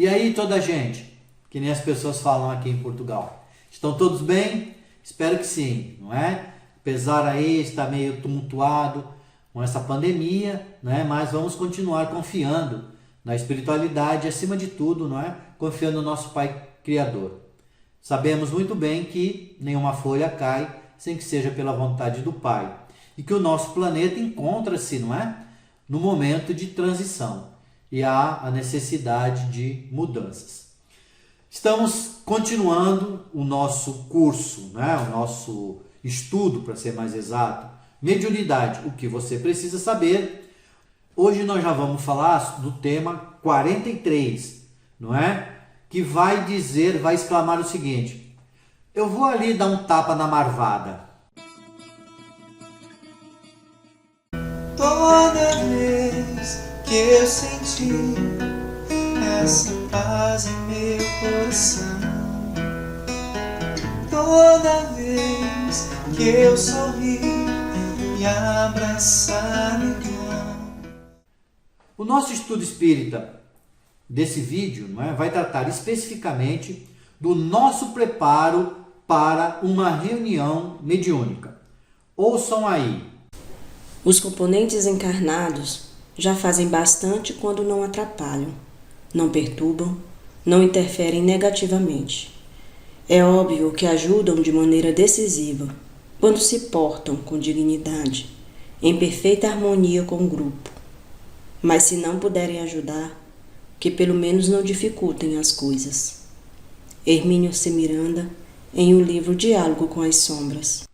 E aí toda a gente, que nem as pessoas falam aqui em Portugal, estão todos bem? Espero que sim, não é? Apesar aí está meio tumultuado com essa pandemia, né? Mas vamos continuar confiando na espiritualidade, acima de tudo, não é? Confiando no nosso Pai Criador. Sabemos muito bem que nenhuma folha cai sem que seja pela vontade do Pai. E que o nosso planeta encontra-se, não é? No momento de transição. E há a necessidade de mudanças. Estamos continuando o nosso curso, né? O nosso estudo, para ser mais exato. Mediunidade, o que você precisa saber. Hoje nós já vamos falar do tema 43, não é? Que vai dizer, vai exclamar o seguinte: eu vou ali dar um tapa na marvada. Toda vez que eu senti essa paz em meu coração, toda vez que eu sorri e abraçar legal. O nosso estudo espírita desse vídeo, não é, vai tratar especificamente do nosso preparo para uma reunião mediúnica. Ouçam aí. Os componentes encarnados já fazem bastante quando não atrapalham, não perturbam, não interferem negativamente. É óbvio que ajudam de maneira decisiva quando se portam com dignidade, em perfeita harmonia com o grupo. Mas se não puderem ajudar, que pelo menos não dificultem as coisas. Hermínio C. Miranda, em o livro Diálogo com as Sombras.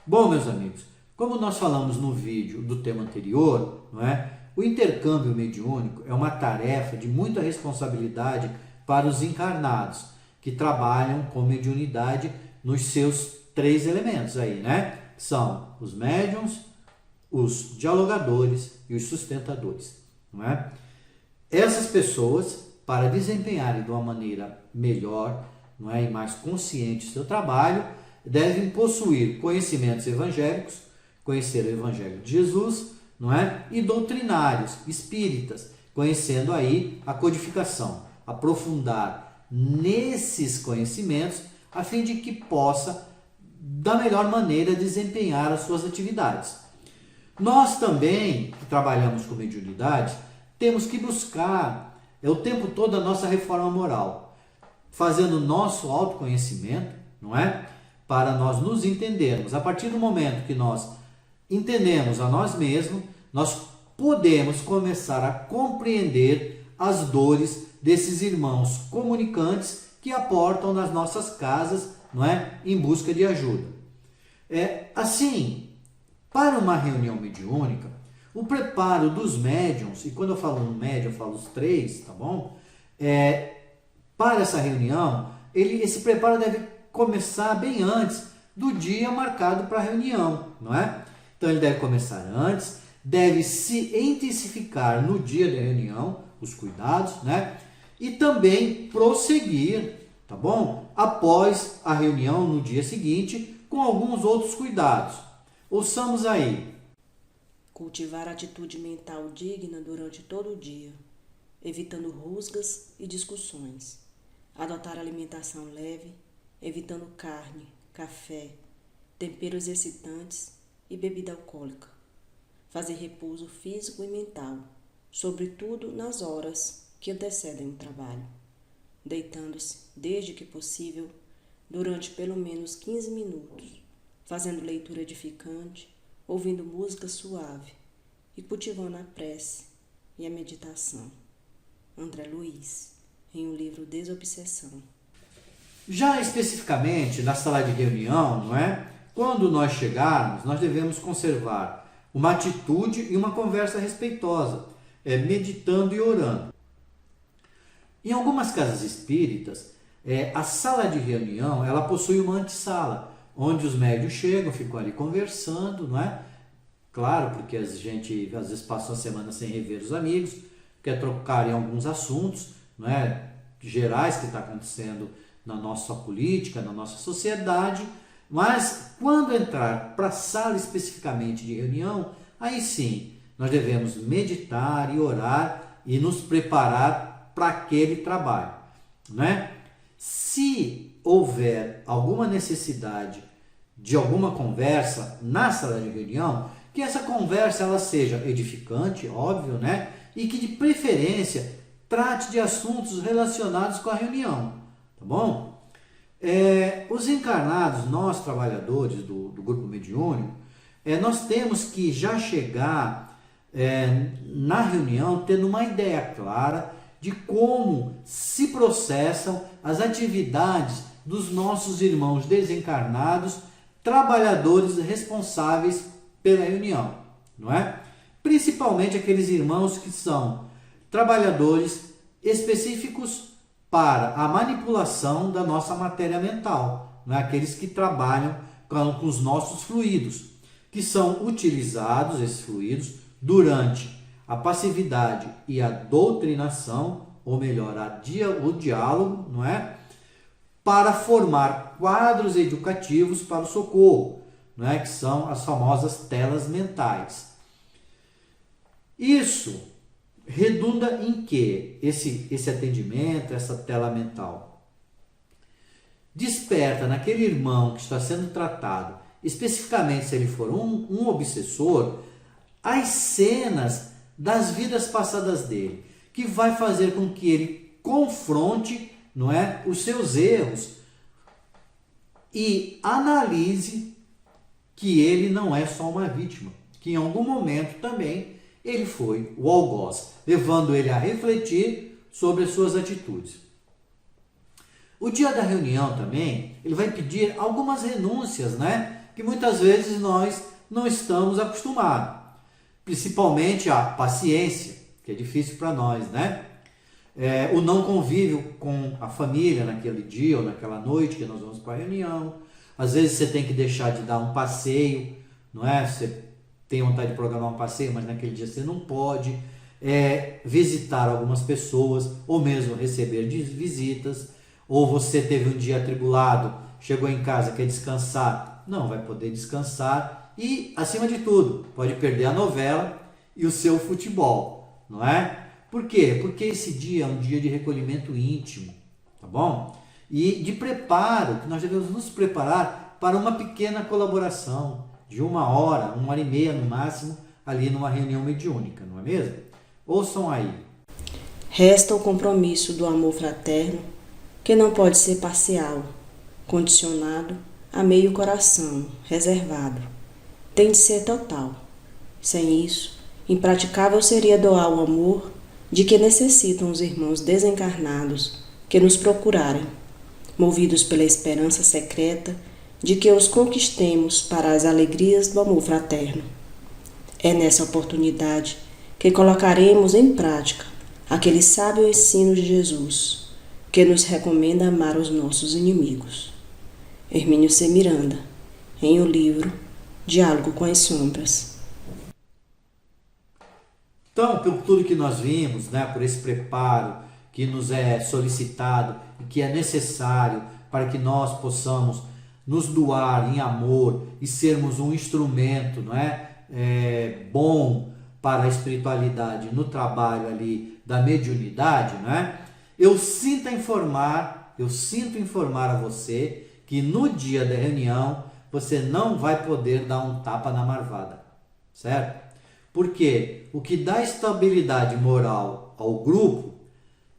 Bom, meus amigos, como nós falamos no vídeo do tema anterior, não é? O intercâmbio mediúnico é uma tarefa de muita responsabilidade para os encarnados, que trabalham com mediunidade nos seus 3 elementos aí, né? São os médiuns, os dialogadores e os sustentadores, não é? Essas pessoas, para desempenharem de uma maneira melhor, não é, e mais consciente o seu trabalho, devem possuir conhecimentos evangélicos, conhecer o Evangelho de Jesus, não é? E doutrinários, espíritas, conhecendo aí a codificação, aprofundar nesses conhecimentos, a fim de que possa, da melhor maneira, desempenhar as suas atividades. Nós também, que trabalhamos com mediunidade, temos que buscar o tempo todo a nossa reforma moral, fazendo o nosso autoconhecimento, não é? Para nós nos entendermos. A partir do momento que nós entendemos a nós mesmos, nós podemos começar a compreender as dores desses irmãos comunicantes que aportam nas nossas casas, não é? Em busca de ajuda. Assim, para uma reunião mediúnica, o preparo dos médiuns, e quando eu falo um médium, eu falo os 3, tá bom? Para essa reunião, esse preparo deve começar bem antes do dia marcado para a reunião, não é? Então ele deve começar antes, deve se intensificar no dia da reunião, os cuidados, né? E também prosseguir, tá bom? Após a reunião no dia seguinte, com alguns outros cuidados. Ouçamos aí. Cultivar atitude mental digna durante todo o dia, evitando rusgas e discussões. Adotar alimentação leve, evitando carne, café, temperos excitantes e bebida alcoólica. Fazer repouso físico e mental, sobretudo nas horas que antecedem o trabalho. Deitando-se, desde que possível, durante pelo menos 15 minutos, fazendo leitura edificante, ouvindo música suave e cultivando a prece e a meditação. André Luiz, em o livro Desobsessão. Já especificamente na sala de reunião, não é? Quando nós chegarmos, nós devemos conservar uma atitude e uma conversa respeitosa, meditando e orando. Em algumas casas espíritas, a sala de reunião ela possui uma antessala, onde os médiuns chegam, ficam ali conversando, não é? Claro, porque a gente às vezes passa uma semana sem rever os amigos, quer trocar em alguns assuntos, não é? Gerais que está acontecendo na nossa política, na nossa sociedade, mas quando entrar para a sala especificamente de reunião, aí sim, nós devemos meditar e orar e nos preparar para aquele trabalho, né? Se houver alguma necessidade de alguma conversa na sala de reunião, que essa conversa ela seja edificante, óbvio, né? E que de preferência trate de assuntos relacionados com a reunião, tá bom? Os encarnados, nós trabalhadores do grupo mediúnico, nós temos que já chegar na reunião tendo uma ideia clara de como se processam as atividades dos nossos irmãos desencarnados, trabalhadores responsáveis pela reunião, não é? Principalmente aqueles irmãos que são trabalhadores específicos para a manipulação da nossa matéria mental, não é? Aqueles que trabalham com os nossos fluidos, que são utilizados, esses fluidos, durante a passividade e a doutrinação, ou melhor, o diálogo, não é? Para formar quadros educativos para o socorro, não é? Que são as famosas telas mentais. Isso redunda em que esse atendimento, essa tela mental, desperta naquele irmão que está sendo tratado, especificamente se ele for um obsessor, as cenas das vidas passadas dele, que vai fazer com que ele confronte, não é, os seus erros e analise que ele não é só uma vítima, que em algum momento também ele foi o algoz, levando ele a refletir sobre as suas atitudes. O dia da reunião também, ele vai pedir algumas renúncias, né, que muitas vezes nós não estamos acostumados, principalmente a paciência, que é difícil para nós, né? O não convívio com a família naquele dia ou naquela noite que nós vamos para a reunião. Às vezes você tem que deixar de dar um passeio, não é? Você tem vontade de programar um passeio, mas naquele dia você não pode. Visitar algumas pessoas, ou mesmo receber visitas, ou você teve um dia atribulado, chegou em casa, quer descansar, não vai poder descansar e, acima de tudo, pode perder a novela e o seu futebol, não é? Por quê? Porque esse dia é um dia de recolhimento íntimo, tá bom? E de preparo, que nós devemos nos preparar para uma pequena colaboração de 1 hora, 1h30 no máximo, ali numa reunião mediúnica, não é mesmo? Ouçam aí. Resta o compromisso do amor fraterno, que não pode ser parcial, condicionado a meio coração, reservado. Tem de ser total. Sem isso, impraticável seria doar o amor de que necessitam os irmãos desencarnados que nos procurarem, movidos pela esperança secreta de que os conquistemos para as alegrias do amor fraterno. É nessa oportunidade que colocaremos em prática aquele sábio ensino de Jesus, que nos recomenda amar os nossos inimigos. Hermínio C. Miranda, em o livro Diálogo com as Sombras. Então, por tudo que nós vimos, né, por esse preparo que nos é solicitado e que é necessário para que nós possamos nos doar em amor e sermos um instrumento, não bom para a espiritualidade no trabalho ali da mediunidade, né? Eu sinto informar a você que no dia da reunião você não vai poder dar um tapa na marvada, certo? Porque o que dá estabilidade moral ao grupo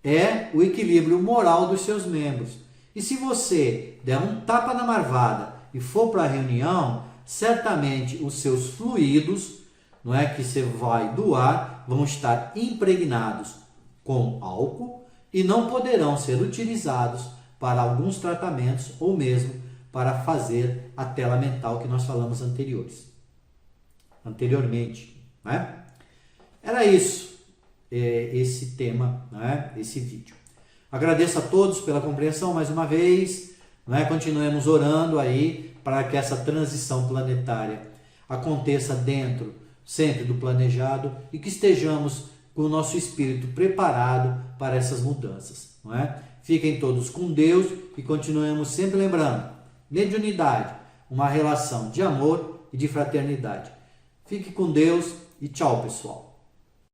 é o equilíbrio moral dos seus membros. E se você der um tapa na marvada e for para a reunião, certamente os seus fluidos, não é, que você vai doar, vão estar impregnados com álcool e não poderão ser utilizados para alguns tratamentos ou mesmo para fazer a tela mental que nós falamos anteriormente. Né? Era isso, esse tema, né? Esse vídeo. Agradeço a todos pela compreensão mais uma vez, né? Continuemos orando aí para que essa transição planetária aconteça dentro sempre do planejado e que estejamos com o nosso espírito preparado para essas mudanças. Não é? Fiquem todos com Deus e continuemos sempre lembrando, mediunidade, uma relação de amor e de fraternidade. Fique com Deus e tchau, pessoal.